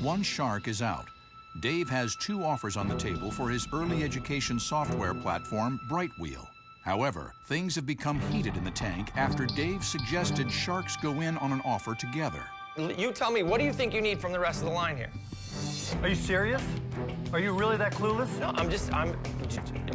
one shark is out. Dave has 2 offers on the table for his early education software platform, brightwheel. However, things have become heated in the tank after Dave suggested sharks go in on an offer together. You tell me, what do you think you need from the rest of the line here? Are you serious? Are you really that clueless? No,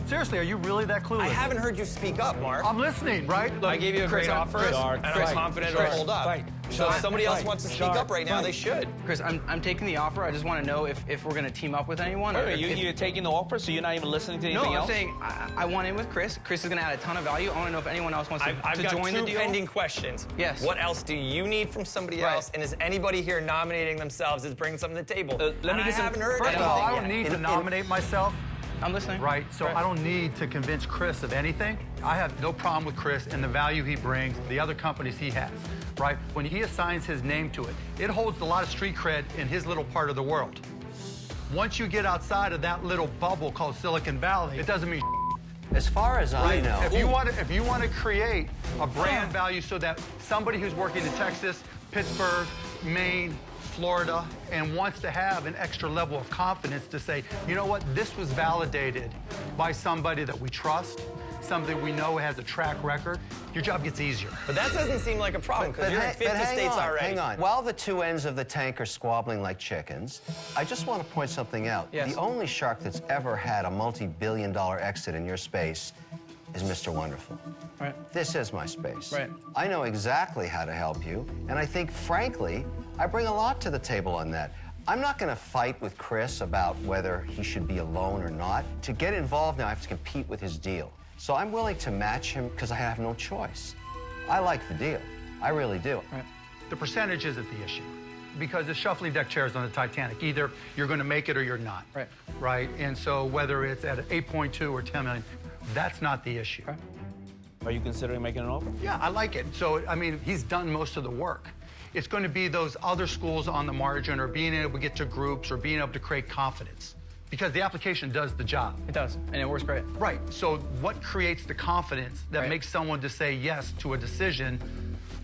Seriously, are you really that clueless? I haven't heard you speak up, Mark. I'm listening, right? I gave you a great offer, and I'm confident it'll hold up. So if somebody else wants to speak up right now, they should. Chris, I'm taking the offer. I just want to know if we're going to team up with anyone. Wait, you're taking the offer, so you're not even listening to anything else? No, I'm saying I want in with Chris. Chris is going to add a ton of value. I want to know if anyone else wants to join the deal. I've got 2 pending questions. Yes. What else do you need from somebody else? And is anybody here nominating themselves as bringing something to the table? Let me get some. I haven't heard First of all, I don't anything need to nominate myself. I'm listening. Right, so I don't need to convince Chris of anything. I have no problem with Chris and the value he brings, the other companies he has, right? When he assigns his name to it, it holds a lot of street cred in his little part of the world. Once you get outside of that little bubble called Silicon Valley, it doesn't mean as far as I know. If you want to create a brand value so that somebody who's working in Texas, Pittsburgh, Maine, Florida, and wants to have an extra level of confidence to say, you know what, this was validated by somebody that we trust, somebody we know has a track record, your job gets easier. But that doesn't seem like a problem, because you're in 50 states already. Hang on. While the 2 ends of the tank are squabbling like chickens, I just want to point something out. Yes. The only shark that's ever had a multi-billion-dollar exit in your space is Mr. Wonderful. Right. This is my space. Right. I know exactly how to help you, and I think, frankly, I bring a lot to the table on that. I'm not going to fight with Chris about whether he should be alone or not. To get involved now, I have to compete with his deal. So I'm willing to match him because I have no choice. I like the deal. I really do. Right. The percentage isn't the issue, because it's shuffling deck chairs on the Titanic. Either you're going to make it or you're not. Right. Right? And so whether it's at 8.2 or 10 million, that's not the issue. Right. Are you considering making an offer? Yeah, I like it. So, I mean, he's done most of the work. It's going to be those other schools on the margin, or being able to get to groups, or being able to create confidence. Because the application does the job. It does, and it works great. Right. So what creates the confidence that Right. makes someone to say yes to a decision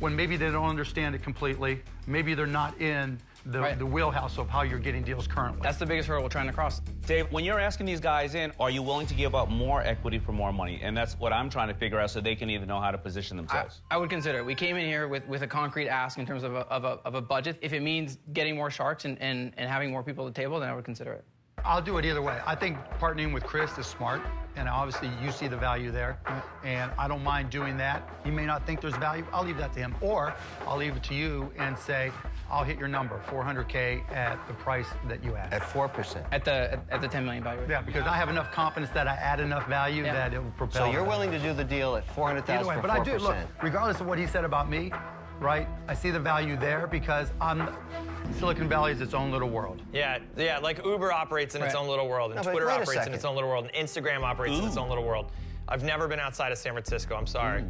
when maybe they don't understand it completely, maybe they're not in the wheelhouse of how you're getting deals currently? That's the biggest hurdle we're trying to cross. Dave, when you're asking these guys in, are you willing to give up more equity for more money? And that's what I'm trying to figure out, so they can either know how to position themselves. I would consider it. We came in here with a concrete ask in terms of a budget. If it means getting more sharks and having more people at the table, then I would consider it. I'll do it either way. I think partnering with Chris is smart, and obviously you see the value there, and I don't mind doing that. He may not think there's value. I'll leave that to him, or I'll leave it to you and say, I'll hit your number, 400K at the price that you asked. At 4%. At the 10 million value. Yeah, because I have enough confidence that I add enough value that it will propel. So you're it. willing to do the deal at 400,000 Either way, for but 4%. I do, look, regardless of what he said about me, right, I see the value there because Silicon Valley is its own little world. Yeah, like Uber operates in its own little world, and Twitter operates in its own little world, and Instagram operates in its own little world. I've never been outside of San Francisco, I'm sorry.